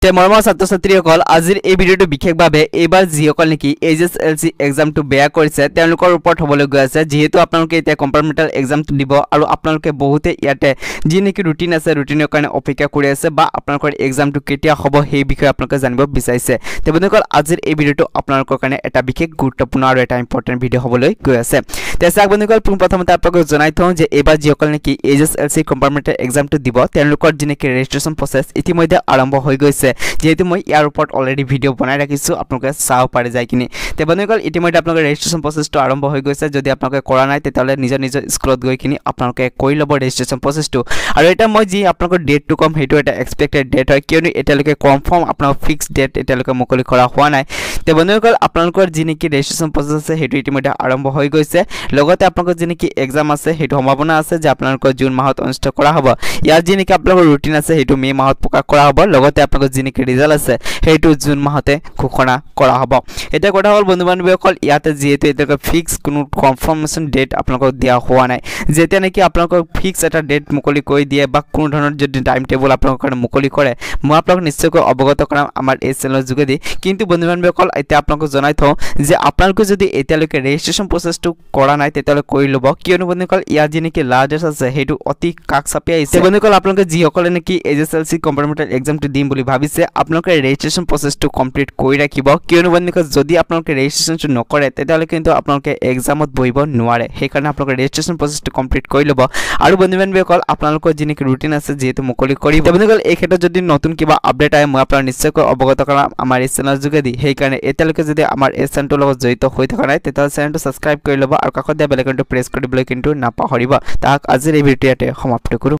তে মৰমৰ ছাত্ৰ ছাত্ৰীসকল আজিৰ এই ভিডিঅটো বিশেষভাৱে এইবাৰ যিসকল নেকি এইচএসএলসি এক্সামটো বেয়া কৰিছে তেওঁলোকৰ ওপৰত হ'বলৈ গৈ আছে যেহেতু আপোনালোকে এতিয়া কম্পাৰ্টমেণ্টেল এক্সামটো দিব আৰু আপোনালোকে বহুতে ইয়াতে যি নেকি ৰুটিন আছে ৰুটিনৰ কাৰণে অপেক্ষা কৰি আছে বা আপোনালোকৰ এক্সামটো কেতিয়া হ'ব সেই বিষয়ে আপোনালোকে জানিব বিচাৰিছে তে বন্ধুসকল আজিৰ এই ভিডিঅটো আপোনালোকৰ কাৰণে এটা বিশেষ গুৰুত্বপূৰ্ণ আৰু এটা ইম্পৰ্টেন্ট ভিডিঅ হ'বলৈ গৈ আছে তে চাওক বন্ধুসকল প্ৰথমতে আপোনালোকক জনাই থওঁ যে এইবাৰ যিসকল নেকি এইচএসএলসি কম্পাৰ্টমেণ্টেল এক্সামটো দিব তেওঁলোকৰ যি নেকি ৰেজিষ্ট্ৰেচন প্ৰসেছ ইতিমধ্যে আৰম্ভ হৈ গৈছে যেহেতু মই ইয়াৰ ওপৰত অলৰেডি ভিডিঅ বনাই ৰাখিছো আপোনালোকে চাও পাৰে যাই কিনি তে বন্ধুসকল ইতিমধ্যে আপোনালোকৰ ৰেজিষ্ট্ৰেচন প্ৰসেছটো আৰম্ভ হৈ গৈছে যদি আপোনালোকে কৰা নাই তেতিয়ালে নিজৰ স্কুলত গৈ কিনি আপোনালোকে কৰি ল'ব ৰেজিষ্ট্ৰেচন প্ৰসেছটো আৰু এটা মই যি আপোনালোকৰ ডেটটো কম হেতু এটা এক্সপেক্টেড ডেট হয় কিয়নো এতিয়ালৈকে কনফাৰ্ম আপোনালোকৰ ফিক্স ডেট এতিয়ালৈকে মুকলি কৰা হোৱা নাই তে বন্ধুসকল আপোনালোকৰ যি নেকি ৰেজিষ্ট্ৰেচন প্ৰসেছ আছে হেতু ইতিমধ্যে আৰম্ভ হৈ গৈছে লগতে আপোনালোকৰ যি নেকি এক্সাম আছে হেতু সম্ভাৱনা আছে যে আপোনালোকৰ জুন মাহত অনুষ্ঠিত কৰা হ'ব ইয়াৰ যি নেকি আপোনালোকৰ ৰুটিন আছে হেতু মে মাহত প্ৰকাশ কৰা হ'ব লগতে আপোনালোকৰ যি নেকি ৰিজাল্ট আছে হেতু জুন মাহতে ঘোষণা কৰা হ'ব এটা কথা হ'ল বন্ধু-বান্ধৱীসকল ইয়াতে যেহেতু এতিয়ালৈকে ফিক্স কোনো কনফাৰ্মেশন ডেট আপোনালোকক দিয়া হোৱা নাই যেতিয়া নেকি আপোনালোকক ফিক্স এটা ডেট মুকলি কৰি দিয়ে বা কোনো ধৰণৰ যদি টাইম টেবুল আপোনালোকৰ কাৰণে মুকলি কৰে মই আপোনালোকক নিশ্চয়কৈ অৱগত কৰাম আমাৰ এই চেনেলৰ যোগেদি কিন্তু বন্ধু-বান্ধৱীসকল এতিয়া আপোনালোকক জনাই থওঁ যে আপোনালোকে যদি এতিয়ালৈকে ৰেজিষ্ট্ৰেচন প্ৰসেছটো কৰা নাই তেতিয়ালে কৰি ল'ব কিয়নো বন্ধুসকল ইয়াৰ যি নেকি লাষ্ট ডেট আছে হেতু অতি কাষ চাপি আহিছে বন্ধুসকল আপোনালোকে যিসকলে নেকি এইচএসএলসি কম্পাৰ্টমেণ্টেল এক্সামটো দিম বুলি ভাবিছে আপোনালোকে ৰেজিষ্ট্ৰেচন প্ৰসেছটো কমপ্লিট কৰি ৰাখিব কিয়নো বন্ধুসকল যদি আপোনালোকে ৰেজিষ্ট্ৰেচনটো নকৰে তেতিয়ালে কিন্তু আপোনালোকে এক্সামত বহিব নোৱাৰে সেই কাৰণে আপোনালোকে ৰেজিষ্ট্ৰেচন প্ৰসেছটো কমপ্লিট কৰি ল'ব আৰু বন্ধু-বান্ধৱীসকল আপোনালোকৰ যি নেকি ৰুটিন আছে যেহেতু মুকলি কৰিব বন্ধুসকল এই ক্ষেত্ৰত যদি নতুন কিবা আপডেট আহে মই আপোনাক নিশ্চয়কৈ অৱগত কৰাম আমাৰ এই চেনেলৰ যোগেদি সেই কাৰণে এতিয়ালৈকে যদি আমাৰ এই চেনেলটোৰ লগত জড়িত হৈ থকা নাই তেতিয়ালে চেনেলটো সাবস্ক্ৰাইব কৰি ল'ব আৰু কাষত দিয়া বেল আইকনটো প্ৰেছ কৰিবলৈ কিন্তু নাপাহৰিব তাক আজিৰ এই ভিডিঅ'তে সমাপ্ত কৰো